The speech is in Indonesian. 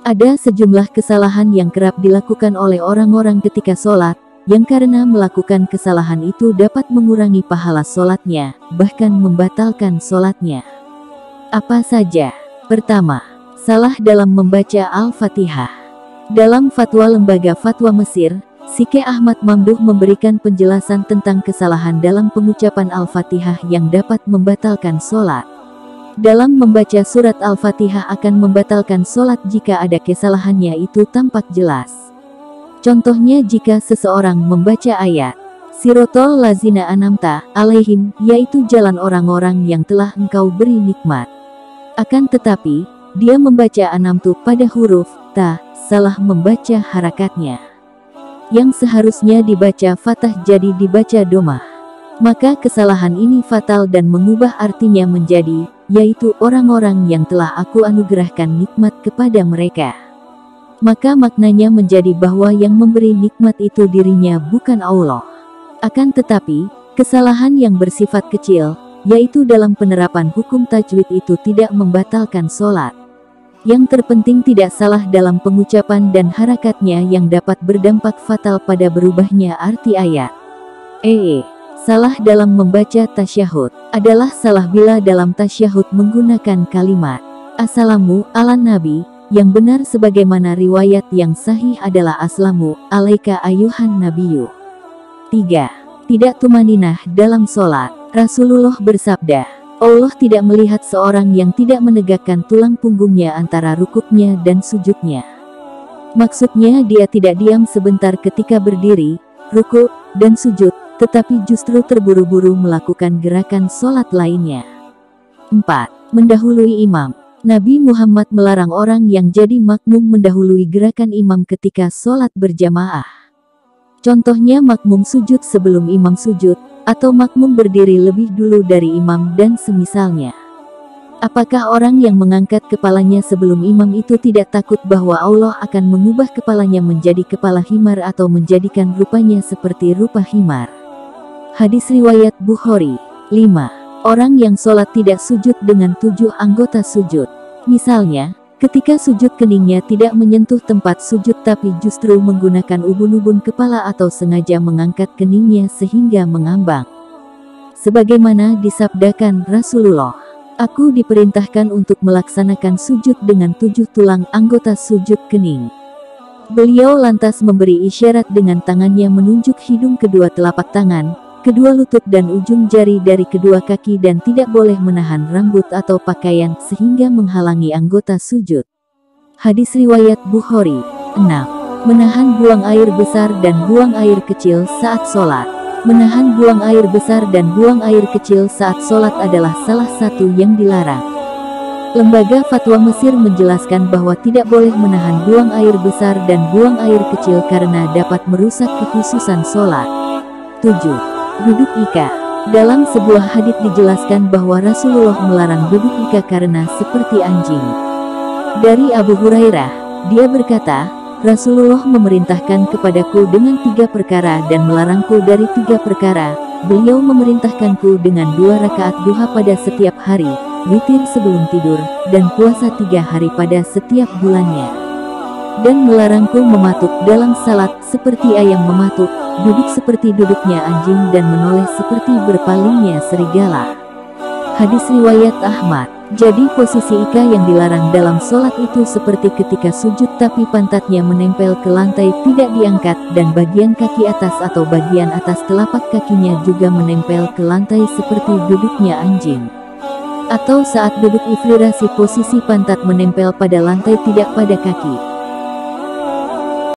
Ada sejumlah kesalahan yang kerap dilakukan oleh orang-orang ketika sholat, yang karena melakukan kesalahan itu dapat mengurangi pahala sholatnya, bahkan membatalkan sholatnya. Apa saja? Pertama, salah dalam membaca Al-Fatihah. Dalam fatwa Lembaga Fatwa Mesir, Syekh Ahmad Mamduh memberikan penjelasan tentang kesalahan dalam pengucapan Al-Fatihah yang dapat membatalkan sholat. Dalam membaca surat Al-Fatihah akan membatalkan sholat jika ada kesalahannya itu tampak jelas. Contohnya jika seseorang membaca ayat Sirotol lazina anamta alaihim, yaitu jalan orang-orang yang telah engkau beri nikmat. Akan tetapi, dia membaca anamtu pada huruf ta, salah membaca harakatnya. Yang seharusnya dibaca fathah jadi dibaca domah. Maka kesalahan ini fatal dan mengubah artinya menjadi, yaitu orang-orang yang telah aku anugerahkan nikmat kepada mereka. Maka maknanya menjadi bahwa yang memberi nikmat itu dirinya bukan Allah. Akan tetapi, kesalahan yang bersifat kecil, yaitu dalam penerapan hukum tajwid itu tidak membatalkan sholat. Yang terpenting tidak salah dalam pengucapan dan harakatnya yang dapat berdampak fatal pada berubahnya arti ayat. Salah dalam membaca tasyahud adalah salah bila dalam tasyahud menggunakan kalimat Assalamu ala Nabi, yang benar sebagaimana riwayat yang sahih adalah Aslamu alaika ayuhan Nabiyyu. 3. Tidak tumaninah dalam sholat. Rasulullah bersabda, Allah tidak melihat seorang yang tidak menegakkan tulang punggungnya antara rukuknya dan sujudnya. Maksudnya dia tidak diam sebentar ketika berdiri, rukuk, dan sujud, tetapi justru terburu-buru melakukan gerakan sholat lainnya. 4. Mendahului imam. Nabi Muhammad melarang orang yang jadi makmum mendahului gerakan imam ketika sholat berjamaah. Contohnya makmum sujud sebelum imam sujud, atau makmum berdiri lebih dulu dari imam dan semisalnya. Apakah orang yang mengangkat kepalanya sebelum imam itu tidak takut bahwa Allah akan mengubah kepalanya menjadi kepala himar atau menjadikan rupanya seperti rupa himar? Hadis riwayat Bukhari. 5. Orang yang sholat tidak sujud dengan 7 anggota sujud. Misalnya, ketika sujud keningnya tidak menyentuh tempat sujud tapi justru menggunakan ubun-ubun kepala atau sengaja mengangkat keningnya sehingga mengambang. Sebagaimana disabdakan Rasulullah, aku diperintahkan untuk melaksanakan sujud dengan 7 tulang anggota sujud kening. Beliau lantas memberi isyarat dengan tangannya menunjuk hidung kedua telapak tangan, kedua lutut dan ujung jari dari kedua kaki dan tidak boleh menahan rambut atau pakaian sehingga menghalangi anggota sujud. Hadis riwayat Bukhari. 6. Menahan buang air besar dan buang air kecil saat sholat. Menahan buang air besar dan buang air kecil saat sholat adalah salah satu yang dilarang. Lembaga Fatwa Mesir menjelaskan bahwa tidak boleh menahan buang air besar dan buang air kecil karena dapat merusak kekhususan sholat. 7. Duduk ika. Dalam sebuah hadits dijelaskan bahwa Rasulullah melarang duduk ika karena seperti anjing. Dari Abu Hurairah, dia berkata, Rasulullah memerintahkan kepadaku dengan 3 perkara dan melarangku dari 3 perkara. Beliau memerintahkanku dengan 2 rakaat duha pada setiap hari, witir sebelum tidur, dan puasa 3 hari pada setiap bulannya. Dan melarangku mematuk dalam salat seperti ayam mematuk, duduk seperti duduknya anjing dan menoleh seperti berpalingnya serigala. Hadis riwayat Ahmad. Jadi posisi ika yang dilarang dalam sholat itu seperti ketika sujud tapi pantatnya menempel ke lantai tidak diangkat dan bagian kaki atas atau bagian atas telapak kakinya juga menempel ke lantai seperti duduknya anjing. Atau saat duduk ifrirasi posisi pantat menempel pada lantai tidak pada kaki.